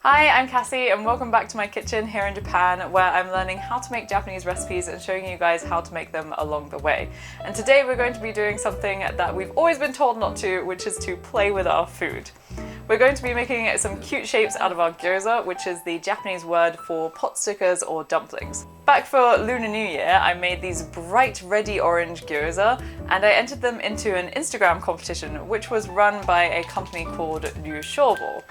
Hi, I'm Cassie and welcome back to my kitchen here in Japan, where I'm learning how to make Japanese recipes and showing you guys how to make them along the way. And today we're going to be doing something that we've always been told not to, which is to play with our food. We're going to be making some cute shapes out of our gyoza, which is the Japanese word for pot stickers or dumplings. Back for Lunar New Year, I made these bright reddy orange gyoza and I entered them into an Instagram competition, which was run by a company called Ryushobo.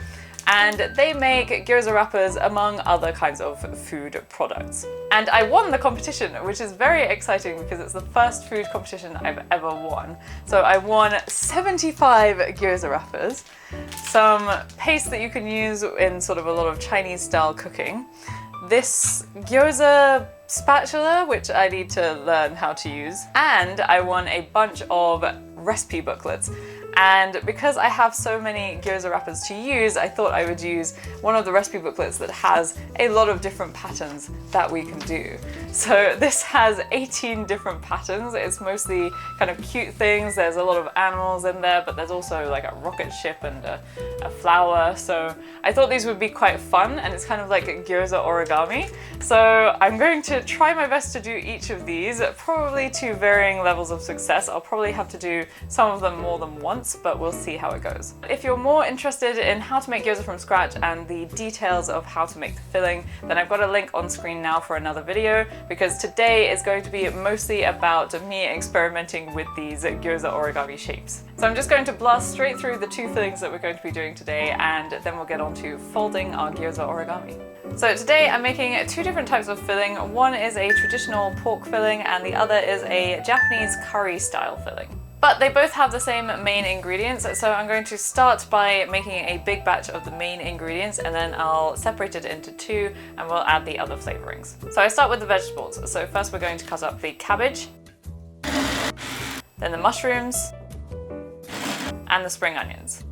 And they make gyoza wrappers among other kinds of food products. And I won the competition, which is very exciting because it's the first food competition I've ever won. So I won 75 gyoza wrappers, some paste that you can use in sort of a lot of Chinese style cooking, this gyoza spatula, which I need to learn how to use, and I won a bunch of recipe booklets. And because I have so many gyoza wrappers to use, I thought I would use one of the recipe booklets that has a lot of different patterns that we can do. So this has 18 different patterns. It's mostly kind of cute things. There's a lot of animals in there, but there's also like a rocket ship and a flower. So I thought these would be quite fun, and it's kind of like a gyoza origami. So I'm going to try my best to do each of these, probably to varying levels of success. I'll probably have to do some of them more than once, but we'll see how it goes. If you're more interested in how to make gyoza from scratch and the details of how to make the filling, then I've got a link on screen now for another video, because today is going to be mostly about me experimenting with these gyoza origami shapes. So I'm just going to blast straight through the two fillings that we're going to be doing today, and then we'll get on to folding our gyoza origami. So today I'm making two different types of filling. One is a traditional pork filling and the other is a Japanese curry style filling. But they both have the same main ingredients, so I'm going to start by making a big batch of the main ingredients, and then I'll separate it into two and we'll add the other flavorings. So I start with the vegetables. So first we're going to cut up the cabbage, then the mushrooms, and the spring onions.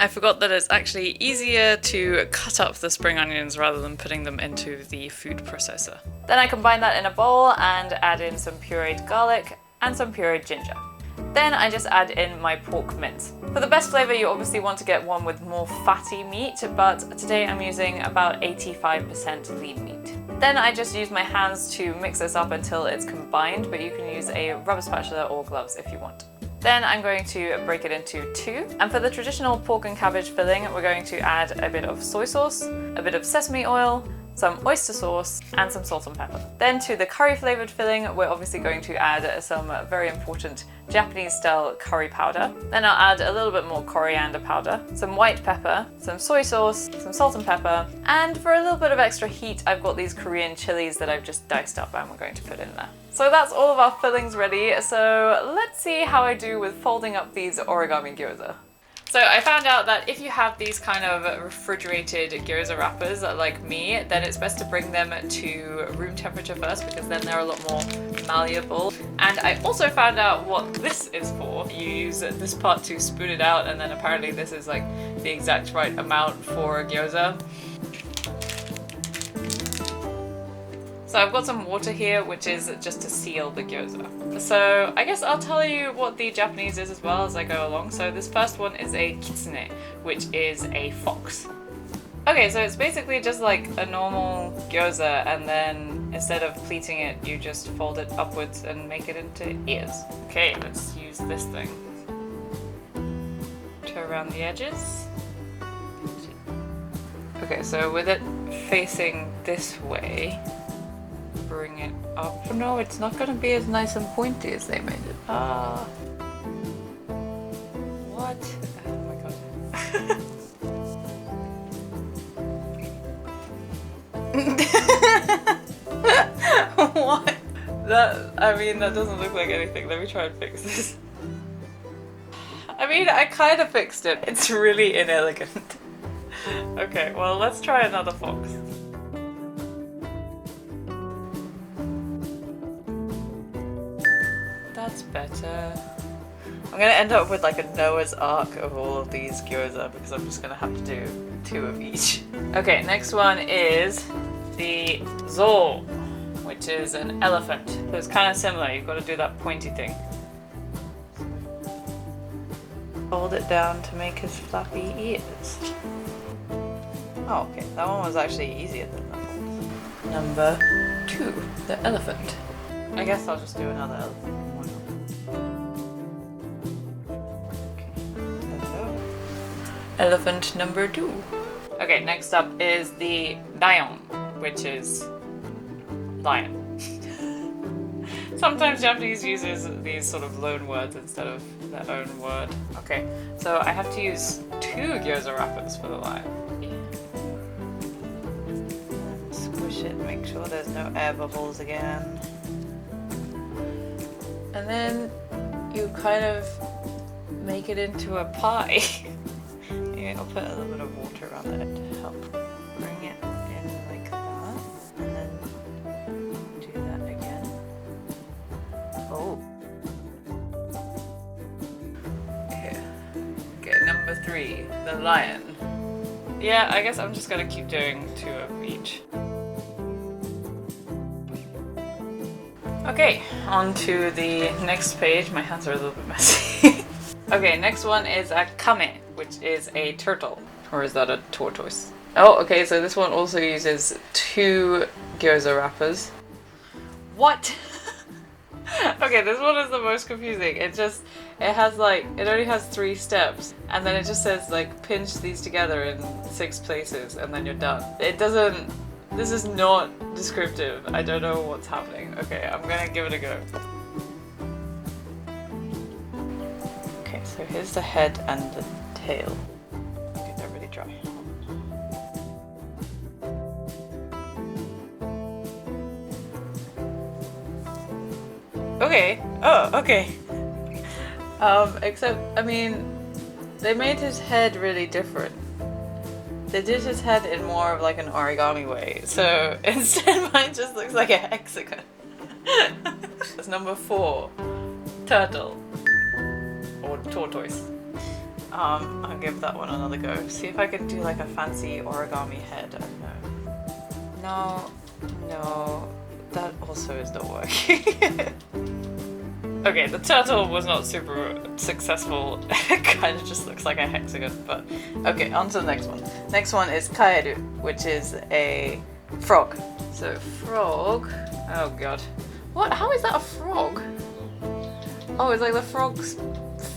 I forgot that it's actually easier to cut up the spring onions rather than putting them into the food processor. Then I combine that in a bowl and add in some pureed garlic and some pureed ginger. Then I just add in my pork mince. For the best flavor, you obviously want to get one with more fatty meat, but today I'm using about 85% lean meat. Then I just use my hands to mix this up until it's combined, but you can use a rubber spatula or gloves if you want. Then I'm going to break it into two. And for the traditional pork and cabbage filling, we're going to add a bit of soy sauce, a bit of sesame oil, some oyster sauce, and some salt and pepper. Then to the curry flavored filling, we're obviously going to add some very important Japanese style curry powder. Then I'll add a little bit more coriander powder, some white pepper, some soy sauce, some salt and pepper, and for a little bit of extra heat, I've got these Korean chilies that I've just diced up and we're going to put in there. So that's all of our fillings ready, so let's see how I do with folding up these origami gyoza. So I found out that if you have these kind of refrigerated gyoza wrappers like me, then it's best to bring them to room temperature first, because then they're a lot more malleable. And I also found out what this is for. You use this part to spoon it out, and then apparently this is like the exact right amount for a gyoza. So I've got some water here, which is just to seal the gyoza. So I guess I'll tell you what the Japanese is as well as I go along. So this first one is a kitsune, which is a fox. Okay, so it's basically just like a normal gyoza, and then instead of pleating it, you just fold it upwards and make it into ears. Okay, let's use this thing. Turn around the edges. Okay, so with it facing this way, bring it up. Oh no, it's not gonna be as nice and pointy as they made it. What? Oh my god. What? I mean, that doesn't look like anything. Let me try and fix this. I mean, I kind of fixed it. It's really inelegant. Okay, well, let's try another fox. That's better. I'm gonna end up with like a Noah's Ark of all of these gyoza, because I'm just gonna have to do two of each. Okay, next one is the zo, which is an elephant. So it's kind of similar, you've got to do that pointy thing. hold it down to make his flappy ears. Oh, okay, that one was actually easier than that one. Number 2, the elephant. I guess I'll just do another elephant. Elephant number 2. Okay, next up is the lion, which is lion. Sometimes Japanese uses these sort of loan words instead of their own word. Okay, so I have to use 2 gyoza wrappers for the lion. Squish it, make sure there's no air bubbles again. And then you kind of make it into a pie. Maybe I'll put a little bit of water around it to help bring it in like that. And then do that again. Oh. Okay, number 3, the lion. Yeah, I guess I'm just gonna keep doing 2 of each. Okay, on to the next page. My hands are a little bit messy. Okay, next one is a kame, which is a turtle. Or is that a tortoise? Oh, okay, so this one also uses 2 gyoza wrappers. What? Okay, this one is the most confusing. It only has 3 steps, and then it just says like pinch these together in 6 places and then you're done. This is not descriptive. I don't know what's happening. Okay, I'm gonna give it a go. Okay, so here's the head and the tail. Okay, they're really dry. Okay. Oh, okay. Except, I mean, they made his head really different. They did his head in more of like an origami way. So instead mine just looks like a hexagon. It's number 4. Turtle. Or tortoise. I'll give that one another go. See if I can do like a fancy origami head. I don't know. No, that also is not working. Okay, the turtle was not super successful. It kind of just looks like a hexagon, but okay, on to the next one. Next one is kaeru, which is a frog. So frog, oh god. What, how is that a frog? Oh, it's like the frog's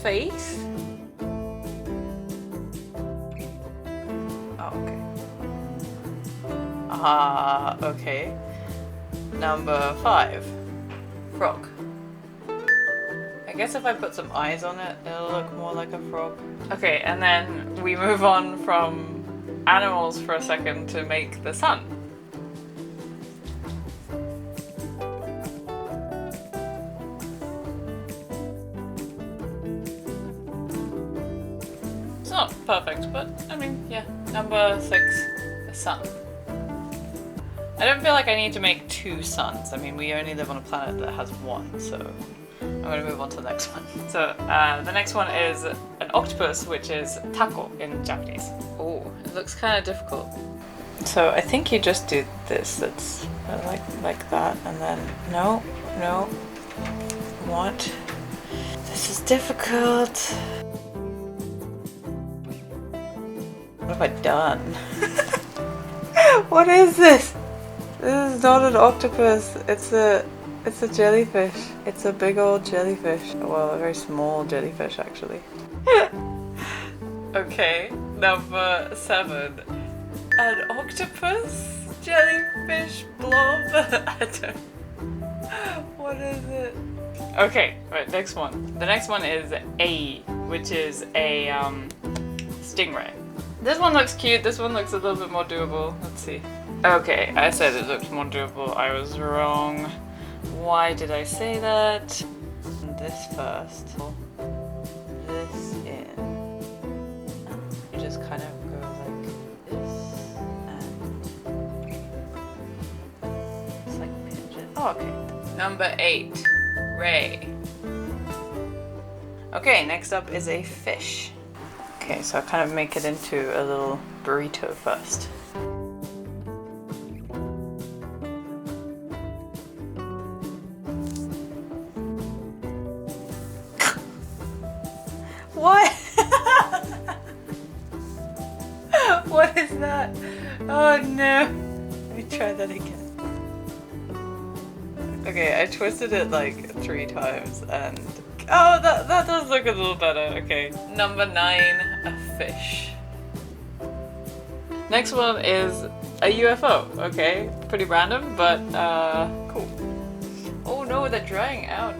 face? Oh, okay. Okay. Number 5, frog. I guess if I put some eyes on it, it'll look more like a frog. Okay, and then we move on from animals for a second to make the sun. It's not perfect, but I mean, yeah. Number 6, the sun. I don't feel like I need to make 2 suns. I mean, we only live on a planet that has 1, so I'm going to move on to the next one. So the next one is an octopus, which is tako in Japanese. Oh, it looks kind of difficult. So I think you just do this. That's like that, and then no. What? This is difficult. What have I done? What is this? This is not an octopus. It's a jellyfish. It's a big old jellyfish. Well, a very small jellyfish, actually. Okay, number 7. An octopus? Jellyfish blob? I don't... What is it? Okay, right, next one. The next one is A, which is a stingray. This one looks cute. This one looks a little bit more doable. Let's see. Okay, I said it looked more doable. I was wrong. Why did I say that? This first. This in. You just kind of go like this and it's like pinch it. Oh, okay. Number 8, Ray. Okay, next up is a fish. Okay, so I kind of make it into a little burrito first. What? What is that? Oh no. Let me try that again. Okay, I twisted it like 3 times and... Oh, that does look a little better. Okay. Number 9, a fish. Next one is a UFO. Okay, pretty random, but cool. Oh no, they're drying out.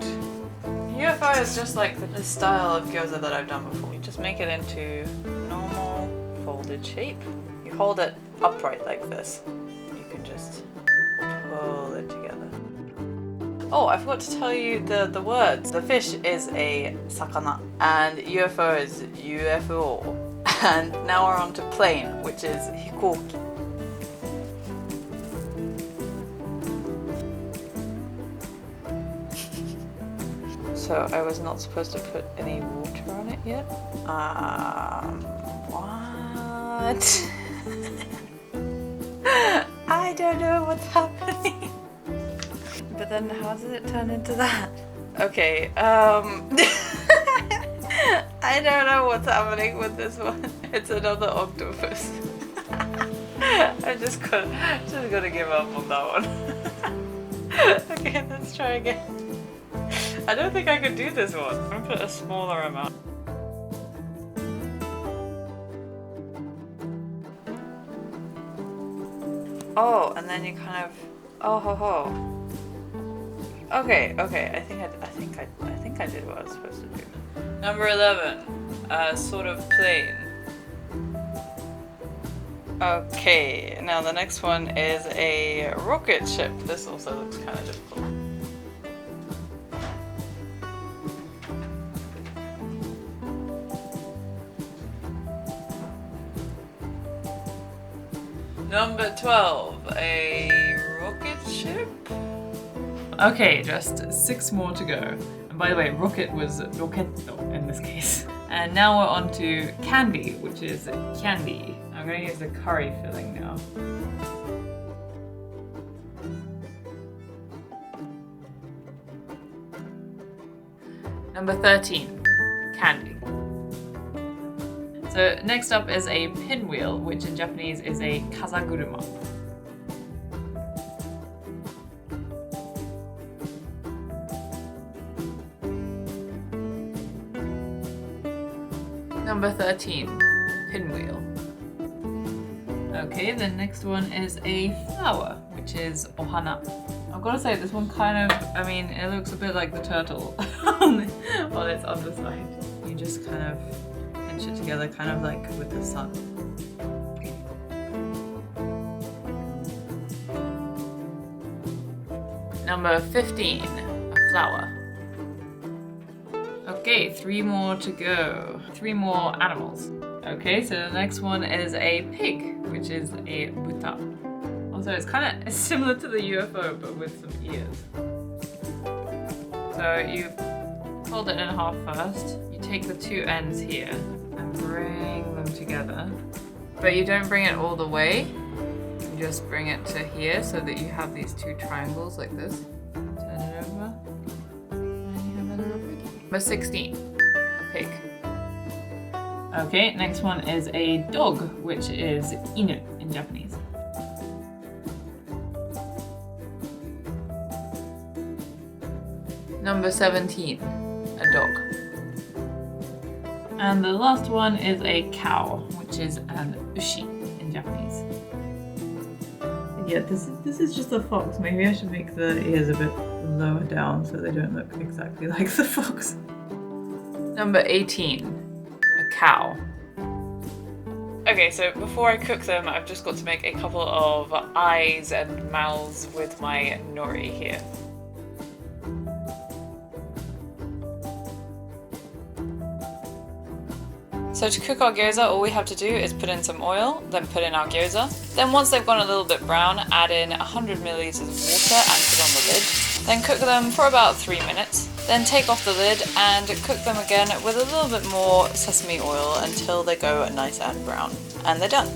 UFO is just like the style of gyoza that I've done before. You just make it into normal folded shape. You hold it upright like this. You can just pull it together. Oh, I forgot to tell you the words. The fish is a sakana and UFO is UFO. And now we're on to plane, which is hikoki. So I was not supposed to put any water on it yet. What? I don't know what's happening. But then how does it turn into that? Okay, I don't know what's happening with this one. It's another octopus. I'm just gonna give up on that one. Okay, let's try again. I don't think I could do this one. I'm gonna put a smaller amount. Oh, and then you kind of... Oh ho ho. Okay, I think I did what I was supposed to do. Number 11, sort of plain. Okay, now the next one is a rocket ship. This also looks kind of difficult. Number 12, a rocket ship? Okay, just 6 more to go. And by the way, rocket was rocketto in this case. And now we're on to candy, which is candy. I'm going to use the curry filling now. Number 13, candy. So next up is a pinwheel, which in Japanese is a kazaguruma. Number 13, pinwheel. Okay, the next one is a flower, which is ohana. I've got to say, this one kind of, I mean, it looks a bit like the turtle on its underside. You just kind of pinch it together, kind of like with the sun. Number 15, a flower. Okay, 3 more to go. 3 more animals. Okay, so the next one is a pig, which is a buta. Also, it's kind of similar to the UFO, but with some ears. So you fold it in half first. You take the 2 ends here and bring them together. But you don't bring it all the way. You just bring it to here so that you have these 2 triangles like this. Turn it over. And you have a little pig. Number 16, a pig. Okay, next one is a dog, which is inu in Japanese. Number 17, a dog. And the last one is a cow, which is an ushi in Japanese. Yeah, this is just a fox. Maybe I should make the ears a bit lower down so they don't look exactly like the fox. Number 18, a cow. Okay, so before I cook them, I've just got to make a couple of eyes and mouths with my nori here. So to cook our gyoza, all we have to do is put in some oil, then put in our gyoza. Then once they've gone a little bit brown, add in 100 milliliters of water and put on the lid. Then cook them for about 3 minutes. Then take off the lid and cook them again with a little bit more sesame oil until they go nice and brown. And they're done.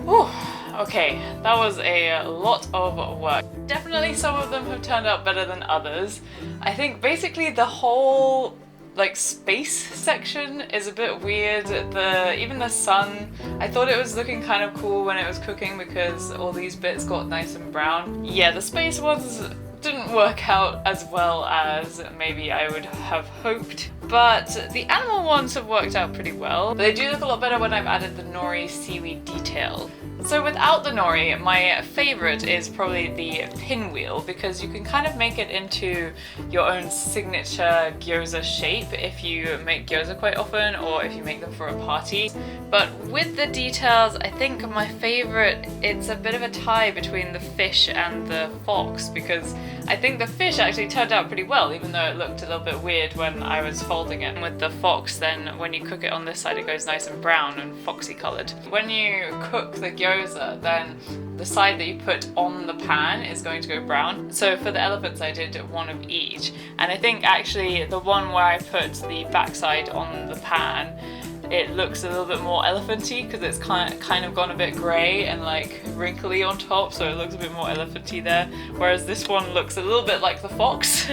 Whew. Okay, that was a lot of work. Definitely some of them have turned out better than others. I think basically the whole like space section is a bit weird. Even the sun, I thought it was looking kind of cool when it was cooking because all these bits got nice and brown. Yeah, the space ones didn't work out as well as maybe I would have hoped, but the animal ones have worked out pretty well. They do look a lot better when I've added the nori seaweed detail. So without the nori, my favorite is probably the pinwheel, because you can kind of make it into your own signature gyoza shape if you make gyoza quite often or if you make them for a party. But with the details, I think my favorite, it's a bit of a tie between the fish and the fox, because I think the fish actually turned out pretty well, even though it looked a little bit weird when I was folding it. And with the fox, then when you cook it on this side, it goes nice and brown and foxy coloured. When you cook the gyoza, then the side that you put on the pan is going to go brown. So for the elephants, I did one of each. And I think actually the one where I put the backside on the pan, it looks a little bit more elephanty because it's kind of gone a bit grey and like wrinkly on top, so it looks a bit more elephanty there, whereas this one looks a little bit like the fox.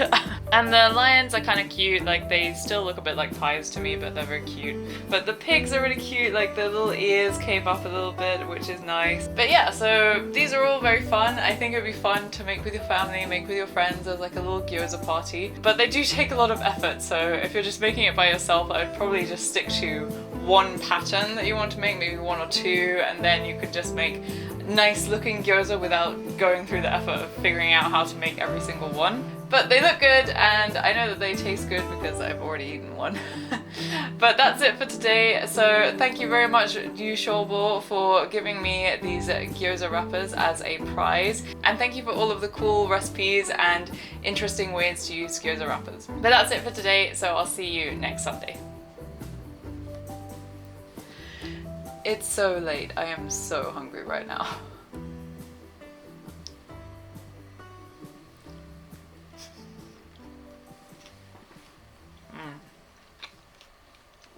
And the lions are kind of cute, like they still look a bit like pies to me, but they're very cute. But the pigs are really cute, like their little ears came up a little bit, which is nice. But yeah, so these are all very fun. I think it would be fun to make with your family, make with your friends as like a little gyoza party. But they do take a lot of effort, so if you're just making it by yourself, I would probably just stick to one pattern that you want to make, maybe one or two, and then you could just make nice looking gyoza without going through the effort of figuring out how to make every single one. But they look good, and I know that they taste good because I've already eaten one. But that's it for today. So thank you very much, Ryushobo, for giving me these gyoza wrappers as a prize. And thank you for all of the cool recipes and interesting ways to use gyoza wrappers. But that's it for today, so I'll see you next Sunday. It's so late. I am so hungry right now.